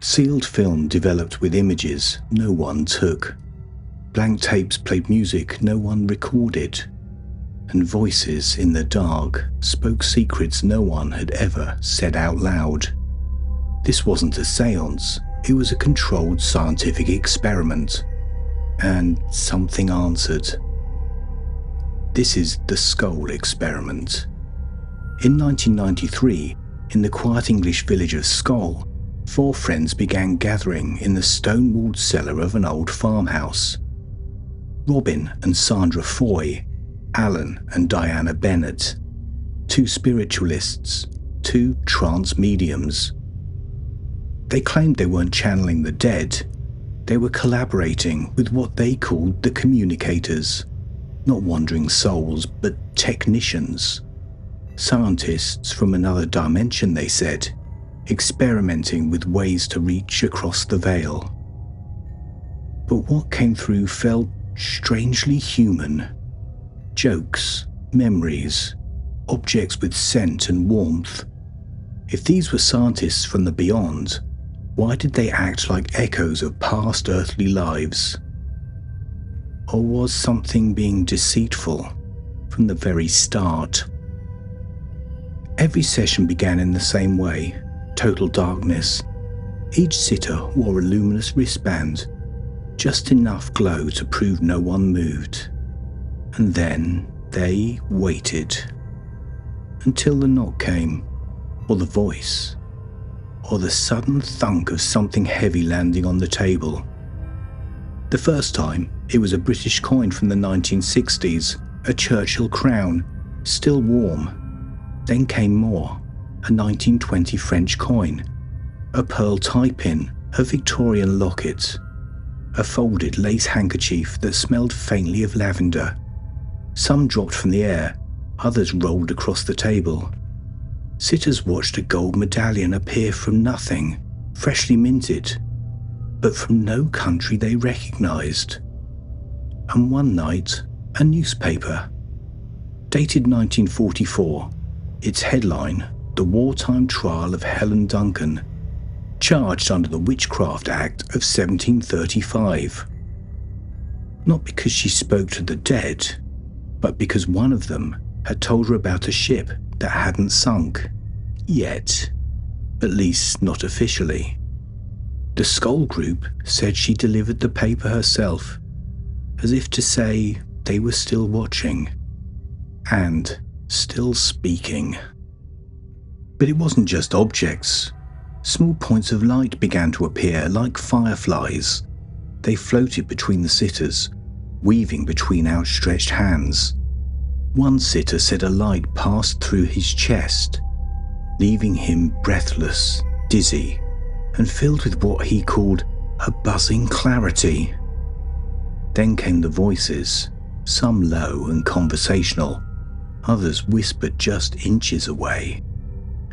Sealed film developed with images no one took. Blank tapes played music no one recorded. And voices in the dark spoke secrets no one had ever said out loud. This wasn't a seance, it was a controlled scientific experiment. And something answered. This is the Scole Experiment. In 1993, in the quiet English village of Scole, 4 friends began gathering in the stone-walled cellar of an old farmhouse. Robin and Sandra Foy, Alan and Diana Bennett, 2 spiritualists, 2 trance mediums. They claimed they weren't channeling the dead, they were collaborating with what they called the communicators, not wandering souls, but technicians. Scientists from another dimension, they said, experimenting with ways to reach across the veil. But what came through felt strangely human. Jokes, memories, objects with scent and warmth. If these were scientists from the beyond, why did they act like echoes of past earthly lives? Or was something being deceitful from the very start? Every session began in the same way, total darkness. Each sitter wore a luminous wristband, just enough glow to prove no one moved. And then they waited. Until the knock came, or the voice, or the sudden thunk of something heavy landing on the table. The first time, it was a British coin from the 1960s, a Churchill crown, still warm. Then came more, a 1920 French coin, a pearl tie-pin, a Victorian locket, a folded lace handkerchief that smelled faintly of lavender. Some dropped from the air, others rolled across the table. Sitters watched a gold medallion appear from nothing, freshly minted, but from no country they recognized. And one night, a newspaper, dated 1944, its headline, "The Wartime Trial of Helen Duncan, charged under the Witchcraft Act of 1735. Not because she spoke to the dead, but because one of them had told her about a ship that hadn't sunk. Yet. At least not officially. The Scole group said she delivered the paper herself, as if to say they were still watching. And still speaking. But it wasn't just objects. Small points of light began to appear like fireflies. They floated between the sitters, weaving between outstretched hands. One sitter said a light passed through his chest, leaving him breathless, dizzy, and filled with what he called a buzzing clarity. Then came the voices, some low and conversational, others whispered just inches away.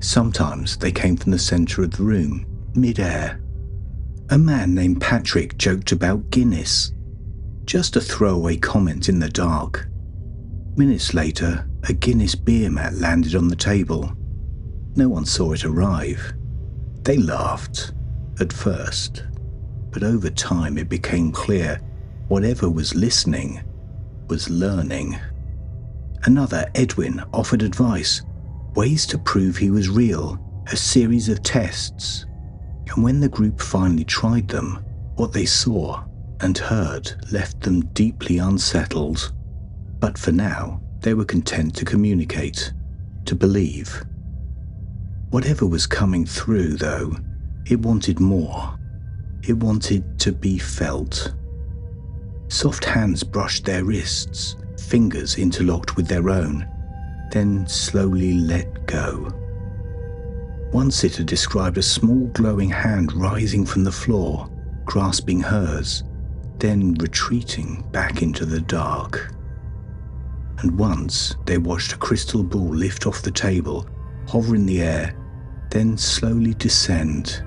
Sometimes they came from the centre of the room, mid-air. A man named Patrick joked about Guinness, just a throwaway comment in the dark. Minutes later, a Guinness beer mat landed on the table. No one saw it arrive. They laughed, at first, but over time it became clear whatever was listening was learning. Another, Edwin, offered advice, ways to prove he was real, a series of tests. And when the group finally tried them, what they saw and heard left them deeply unsettled. But for now, they were content to communicate, to believe. Whatever was coming through, though, it wanted more. It wanted to be felt. Soft hands brushed their wrists, fingers interlocked with their own, then slowly let go. One sitter described a small glowing hand rising from the floor, grasping hers, then retreating back into the dark. And once they watched a crystal ball lift off the table, hover in the air, then slowly descend,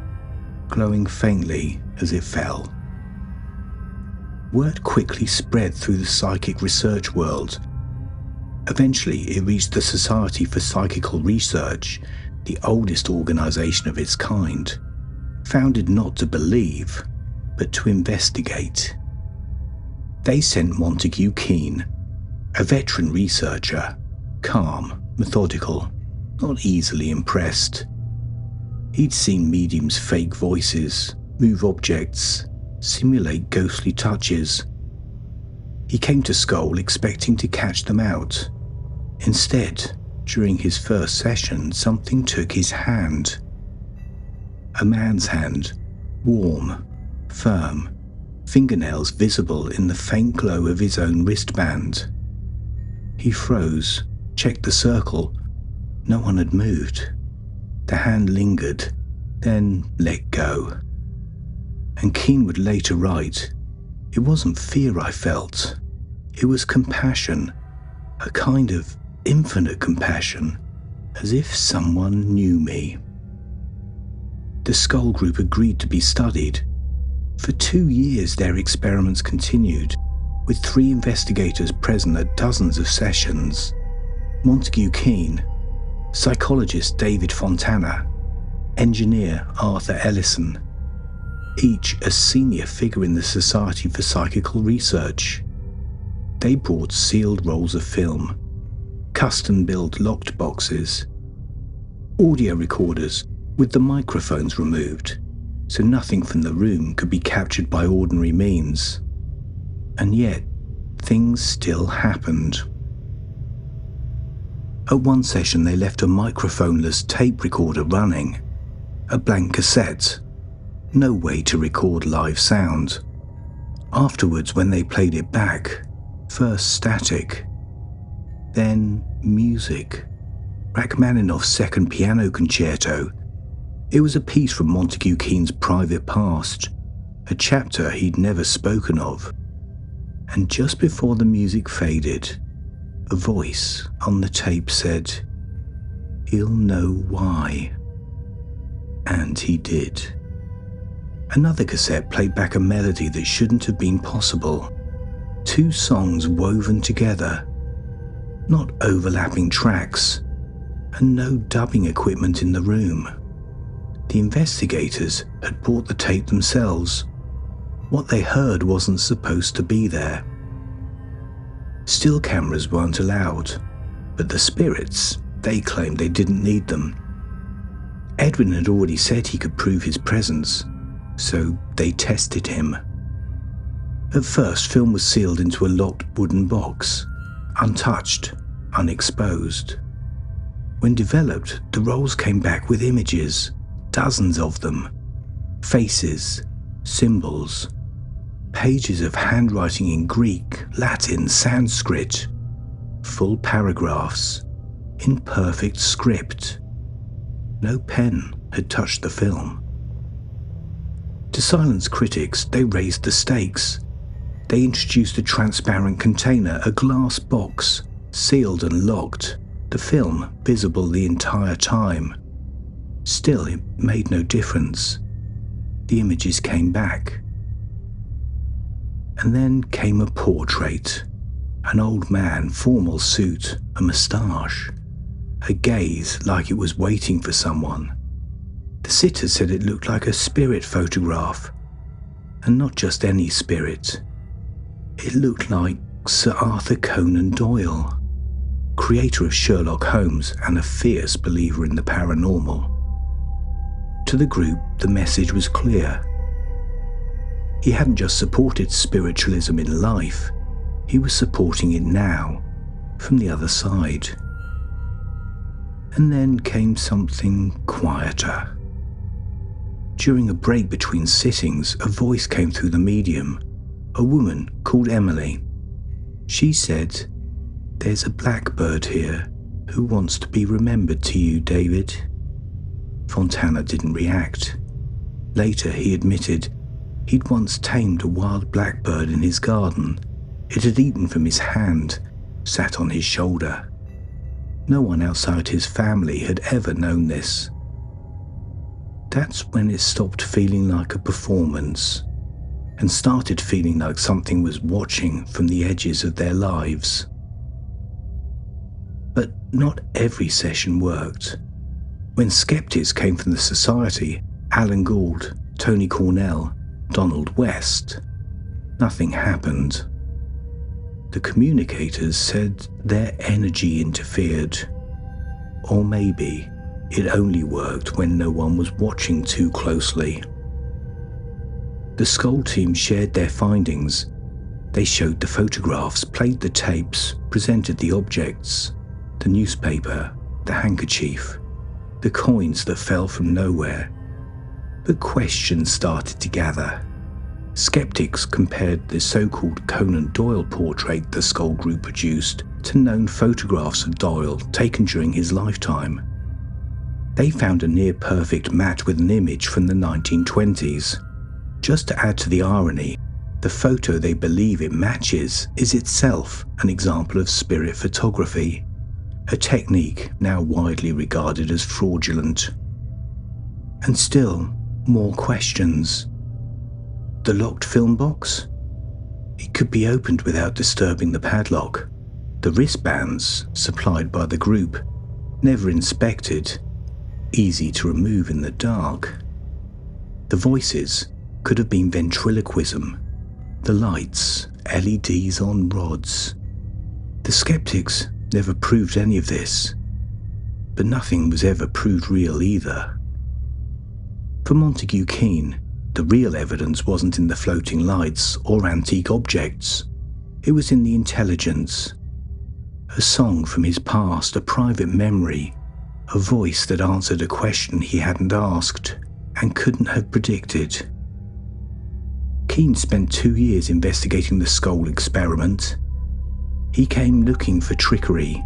glowing faintly as it fell. Word quickly spread through the psychic research world. Eventually, it reached the Society for Psychical Research, the oldest organization of its kind. founded not to believe, but to investigate. They sent Montague Keen, a veteran researcher, calm, methodical, not easily impressed. He'd seen mediums fake voices, move objects, simulate ghostly touches. He came to Scole expecting to catch them out. Instead, during his first session, something took his hand. A man's hand, warm, firm, fingernails visible in the faint glow of his own wristband. He froze, checked the circle. No one had moved. The hand lingered, then let go. And Keen would later write, "It wasn't fear I felt. It was compassion, a kind of infinite compassion, as if someone knew me." The Scole group agreed to be studied. For 2 years their experiments continued, with 3 investigators present at dozens of sessions. Montague Keen, psychologist David Fontana, engineer Arthur Ellison, each a senior figure in the Society for Psychical Research. They brought sealed rolls of film, custom-built locked boxes, audio recorders with the microphones removed, so nothing from the room could be captured by ordinary means. And yet, things still happened. At one session they left a microphoneless tape recorder running, a blank cassette, no way to record live sound. Afterwards, when they played it back, first static, then music. Rachmaninoff's Second Piano Concerto. It was a piece from Montague Keen's private past, a chapter he'd never spoken of. And just before the music faded, a voice on the tape said, "He'll know why." And he did. Another cassette played back a melody that shouldn't have been possible. 2 songs woven together, not overlapping tracks, and no dubbing equipment in the room. The investigators had bought the tape themselves. What they heard wasn't supposed to be there. Still cameras weren't allowed, but the spirits, they claimed they didn't need them. Edwin had already said he could prove his presence, so they tested him. At first, film was sealed into a locked wooden box, untouched, unexposed. When developed, the rolls came back with images, dozens of them, faces, symbols, pages of handwriting in Greek, Latin, Sanskrit, full paragraphs, in perfect script. No pen had touched the film. To silence critics, they raised the stakes. They introduced a transparent container, a glass box, sealed and locked, the film visible the entire time. Still, it made no difference. The images came back. And then came a portrait. An old man, formal suit, a moustache, a gaze like it was waiting for someone. The sitter said it looked like a spirit photograph, and not just any spirit. It looked like Sir Arthur Conan Doyle, creator of Sherlock Holmes and a fierce believer in the paranormal. To the group, the message was clear. He hadn't just supported spiritualism in life, he was supporting it now, from the other side. And then came something quieter. During a break between sittings, a voice came through the medium, a woman called Emily. She said, "There's a Blackbird here who wants to be remembered to you, David." Fontana didn't react. Later, he admitted he'd once tamed a wild blackbird in his garden. It had eaten from his hand, sat on his shoulder. No one outside his family had ever known this. That's when it stopped feeling like a performance and started feeling like something was watching from the edges of their lives. But not every session worked. When Skeptics came from the Society, Alan Gould, Tony Cornell, Donald West, nothing happened. The communicators said their energy interfered, or maybe it only worked when no one was watching too closely. The Scole team shared their findings. They showed the photographs, played the tapes, presented the objects, the newspaper, the handkerchief, the coins that fell from nowhere. But questions started to gather. Skeptics compared the so-called Conan Doyle portrait the Scole group produced to known photographs of Doyle taken during his lifetime. They found a near-perfect match with an image from the 1920s. Just to add to the irony, the photo they believe it matches is itself an example of spirit photography, a technique now widely regarded as fraudulent. And still, more questions. The locked film box? It could be opened without disturbing the padlock. The wristbands, supplied by the group, never inspected, easy to remove in the dark. The voices could have been ventriloquism. The lights, LEDs on rods. The skeptics never proved any of this, but nothing was ever proved real either. For Montague Keen, the real evidence wasn't in the floating lights or antique objects. It was in the intelligence. A song from his past, a private memory, a voice that answered a question he hadn't asked and couldn't have predicted. Keen spent 2 years investigating the Scole Experiment. He came looking for trickery.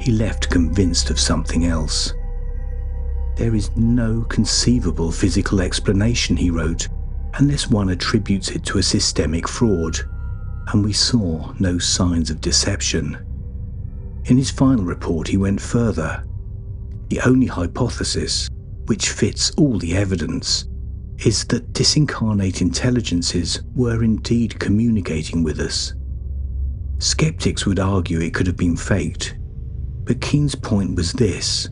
He left convinced of something else. There is no conceivable physical explanation, he wrote, unless one attributes it to a systemic fraud, and we saw no signs of deception. In his final report, he went further. The only hypothesis, which fits all the evidence, is that disincarnate intelligences were indeed communicating with us. Skeptics would argue it could have been faked, but Keen's point was this: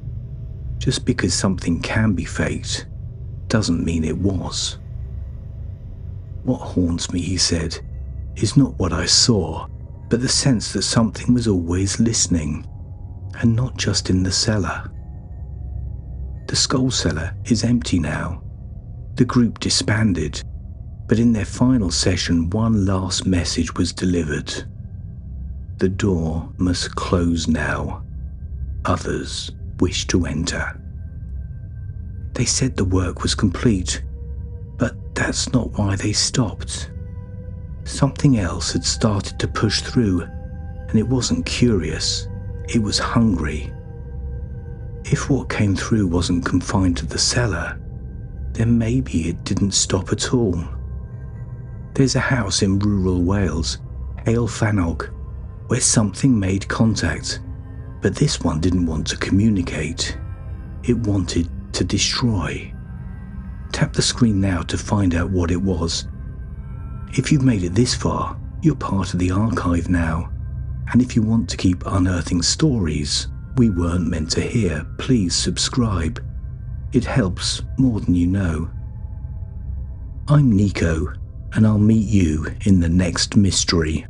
just because something can be faked doesn't mean it was. What haunts me, he said, is not what I saw, but the sense that something was always listening, and not just in the cellar. The Scole cellar is empty now. The group disbanded, but in their final session one last message was delivered. The door must close now. Others wish to enter. They said the work was complete, but that's not why they stopped. Something else had started to push through, and it wasn't curious, it was hungry. If what came through wasn't confined to the cellar, then maybe it didn't stop at all. There's a house in rural Wales, Hale Fanog, where something made contact, but this one didn't want to communicate. It wanted to destroy. Tap the screen now to find out what it was. If you've made it this far, you're part of the archive now, and if you want to keep unearthing stories we weren't meant to hear, please subscribe. It helps more than you know. I'm Nico, and I'll meet you in the next mystery.